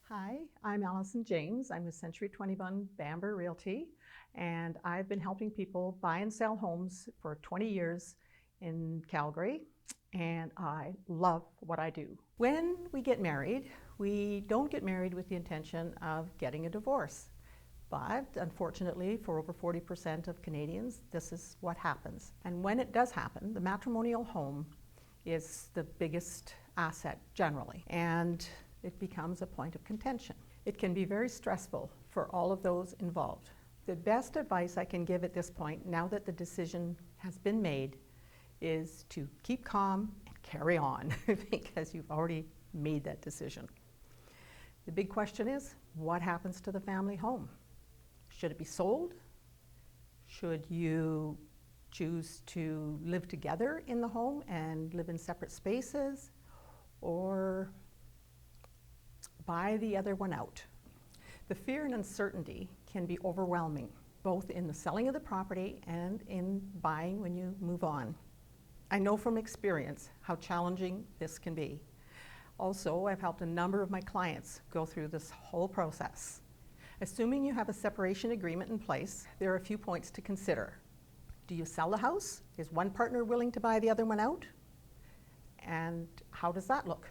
Hi, I'm Allison James. I'm with Century 21 Bamber Realty, and I've been helping people buy and sell homes for 20 years in Calgary, and I love what I do. When we get married, we don't get married with the intention of getting a divorce. But unfortunately, for over 40% of Canadians, this is what happens. And when it does happen, the matrimonial home is the biggest asset generally, and it becomes a point of contention. It can be very stressful for all of those involved. The best advice I can give at this point, now that the decision has been made, is to keep calm and carry on because you've already made that decision. The big question is, what happens to the family home? Should it be sold? Should you choose to live together in the home and live in separate spaces, or buy the other one out? The fear and uncertainty can be overwhelming, both in the selling of the property and in buying when you move on. I know from experience how challenging this can be. Also, I've helped a number of my clients go through this whole process. Assuming you have a separation agreement in place, there are a few points to consider. Do you sell the house? Is one partner willing to buy the other one out? And how does that look?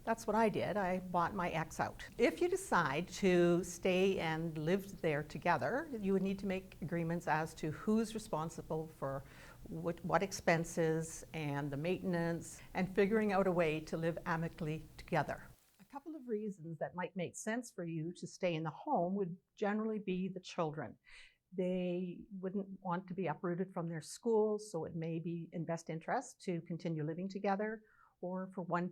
That's what I did. I bought my ex out. If you decide to stay and live there together, you would need to make agreements as to who's responsible for what expenses and the maintenance, and figuring out a way to live amicably together. A couple of reasons that might make sense for you to stay in the home would generally be the children. They wouldn't want to be uprooted from their schools, so it may be in best interest to continue living together, or for one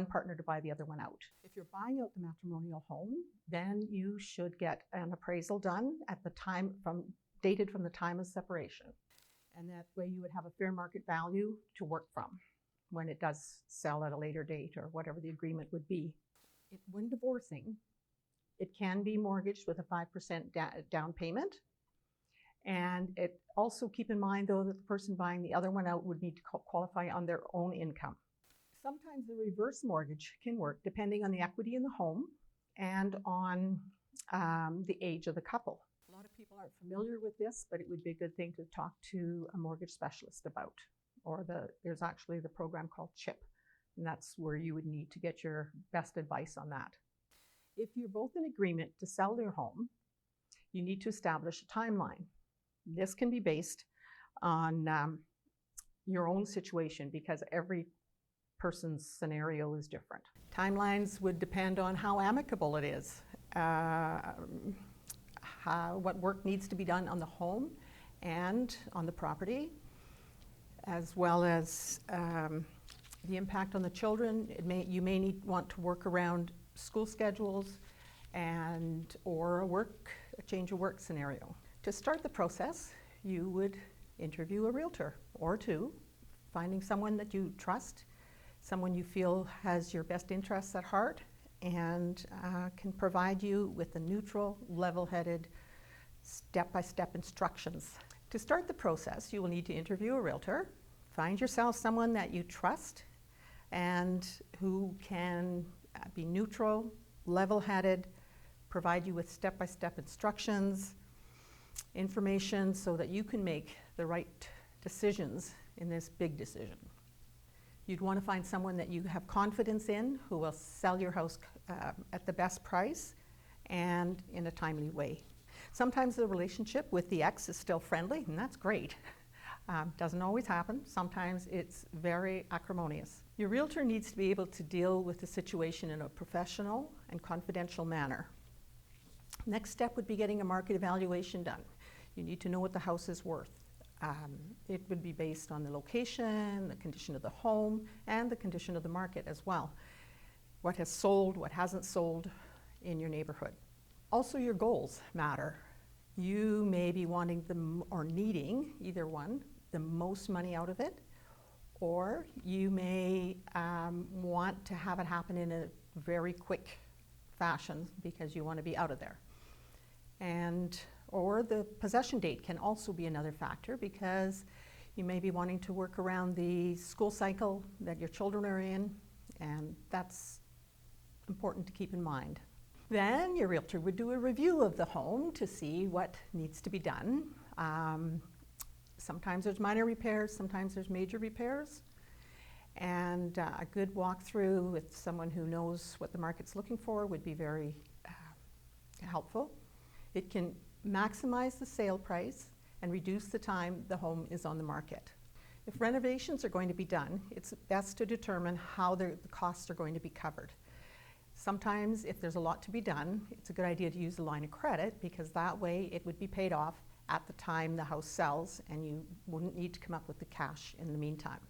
partner to buy the other one out. If you're buying out the matrimonial home, then you should get an appraisal done at the time dated from the time of separation. And that way you would have a fair market value to work from when it does sell at a later date, or whatever the agreement would be. When divorcing, it can be mortgaged with a 5% down payment. And it also, keep in mind though, that the person buying the other one out would need to qualify on their own income. Sometimes the reverse mortgage can work depending on the equity in the home and on the age of the couple. A lot of people aren't familiar with this, but it would be a good thing to talk to a mortgage specialist about. Or there's actually the program called CHIP, and that's where you would need to get your best advice on that. If you're both in agreement to sell your home, you need to establish a timeline. This can be based on your own situation, because every person's scenario is different. Timelines would depend on how amicable it is, what work needs to be done on the home and on the property, as well as the impact on the children. You may want to work around school schedules or a change of work scenario. To start the process, you would interview a realtor or two, finding someone that you trust, someone you feel has your best interests at heart, and can provide you with the neutral, level-headed, step-by-step instructions. To start the process, you will need to interview a realtor, find yourself someone that you trust and who can be neutral, level-headed, provide you with step-by-step instructions, information, so that you can make the right decisions in this big decision. You'd want to find someone that you have confidence in, who will sell your house at the best price and in a timely way. Sometimes the relationship with the ex is still friendly, and that's great. Doesn't always happen. Sometimes it's very acrimonious. Your realtor needs to be able to deal with the situation in a professional and confidential manner. Next step would be getting a market evaluation done. You need to know what the house is worth. It would be based on the location, the condition of the home, and the condition of the market as well. What has sold, what hasn't sold in your neighborhood. Also, your goals matter. You may be wanting or needing, either one, the most money out of it, or you may want to have it happen in a very quick fashion because you want to be out of there. Or the possession date can also be another factor, because you may be wanting to work around the school cycle that your children are in, and that's important to keep in mind. Then your realtor would do a review of the home to see what needs to be done. Sometimes there's minor repairs, sometimes there's major repairs. And a good walkthrough with someone who knows what the market's looking for would be very helpful. It can maximize the sale price and reduce the time the home is on the market. If renovations are going to be done, it's best to determine how the costs are going to be covered. Sometimes if there's a lot to be done, it's a good idea to use a line of credit, because that way it would be paid off at the time the house sells and you wouldn't need to come up with the cash in the meantime.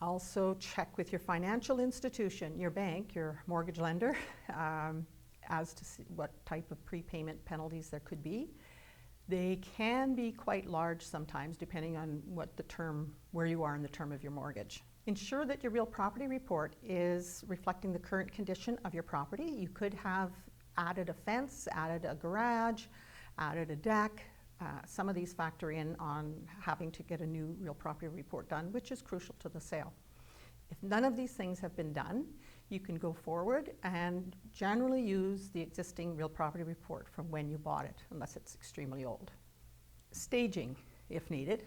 Also check with your financial institution, your bank, your mortgage lender, as to see what type of prepayment penalties there could be. They can be quite large sometimes, depending on where you are in the term of your mortgage. Ensure that your real property report is reflecting the current condition of your property. You could have added a fence, added a garage, added a deck. Some of these factor in on having to get a new real property report done, which is crucial to the sale. If none of these things have been done, you can go forward and generally use the existing real property report from when you bought it, unless it's extremely old. Staging, if needed.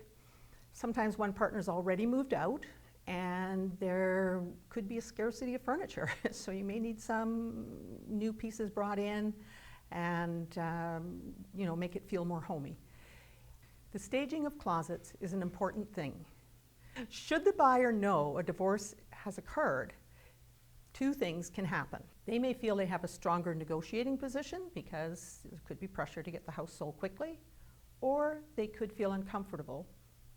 Sometimes one partner's already moved out and there could be a scarcity of furniture, so you may need some new pieces brought in and make it feel more homey. The staging of closets is an important thing. Should the buyer know a divorce has occurred, two things can happen. They may feel they have a stronger negotiating position because there could be pressure to get the house sold quickly, or they could feel uncomfortable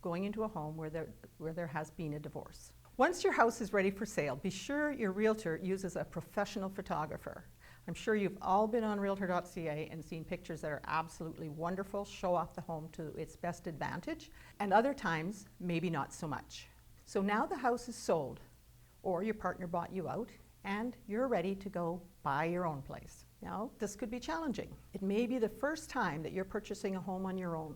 going into a home where there has been a divorce. Once your house is ready for sale, be sure your realtor uses a professional photographer. I'm sure you've all been on realtor.ca and seen pictures that are absolutely wonderful, show off the home to its best advantage, and other times, maybe not so much. So now the house is sold, or your partner bought you out, and you're ready to go buy your own place. Now, this could be challenging. It may be the first time that you're purchasing a home on your own.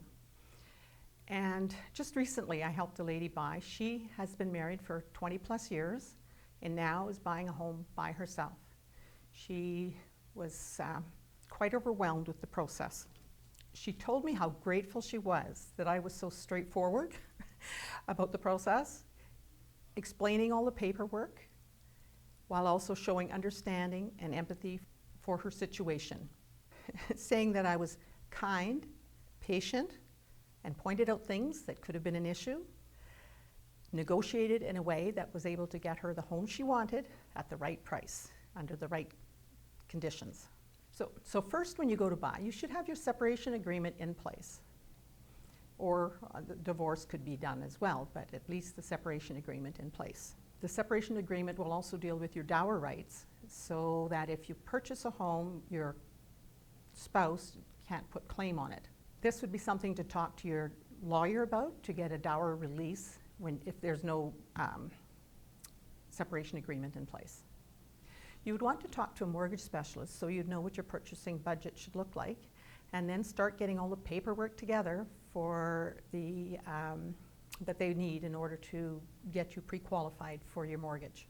And just recently I helped a lady buy. She has been married for 20 plus years and now is buying a home by herself. She was quite overwhelmed with the process. She told me how grateful she was that I was so straightforward about the process, explaining all the paperwork, while also showing understanding and empathy for her situation, saying that I was kind, patient, and pointed out things that could have been an issue, negotiated in a way that was able to get her the home she wanted at the right price, under the right conditions. So first, when you go to buy, you should have your separation agreement in place. Or the divorce could be done as well, but at least the separation agreement in place. The separation agreement will also deal with your dower rights, so that if you purchase a home, your spouse can't put claim on it. This would be something to talk to your lawyer about, to get a dower release if there's no separation agreement in place. You would want to talk to a mortgage specialist so you'd know what your purchasing budget should look like, and then start getting all the paperwork together for that they need in order to get you pre-qualified for your mortgage.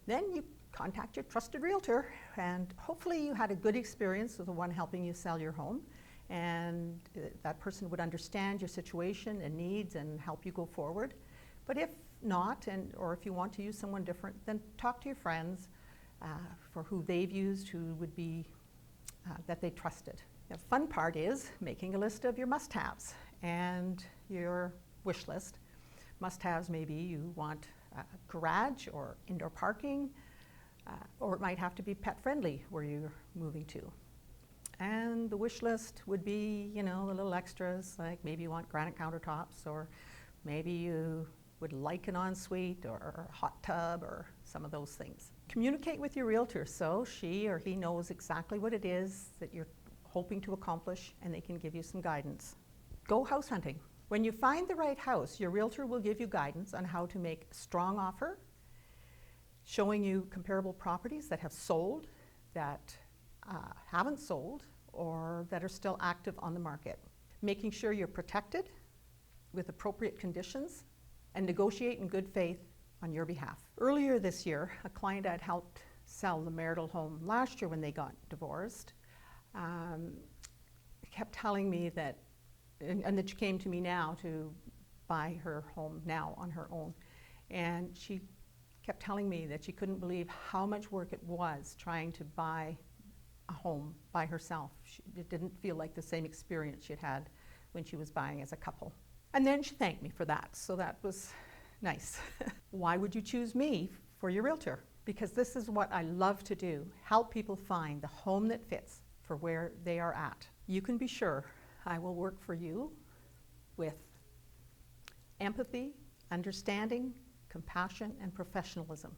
Then you contact your trusted realtor, and hopefully you had a good experience with the one helping you sell your home, and that person would understand your situation and needs and help you go forward. But if not, or if you want to use someone different, then talk to your friends for who they've used, who would be that they trusted. The fun part is making a list of your must-haves and your wish list. Must-haves, maybe you want a garage or indoor parking, or it might have to be pet-friendly where you're moving to. And the wish list would be, the little extras, like maybe you want granite countertops, or maybe you would like an ensuite or a hot tub or some of those things. Communicate with your realtor so she or he knows exactly what it is that you're hoping to accomplish, and they can give you some guidance. Go house hunting. When you find the right house, your realtor will give you guidance on how to make a strong offer, showing you comparable properties that have sold, that haven't sold, or that are still active on the market. Making sure you're protected with appropriate conditions, and negotiate in good faith on your behalf. Earlier this year, a client I'd helped sell the marital home last year when they got divorced kept telling me that, and that she came to me now to buy her home now on her own. And she kept telling me that she couldn't believe how much work it was trying to buy a home by herself. It didn't feel like the same experience she had had when she was buying as a couple. And then she thanked me for that, so that was nice. Why would you choose me for your realtor? Because this is what I love to do, help people find the home that fits for where they are at. You can be sure I will work for you with empathy, understanding, compassion, and professionalism.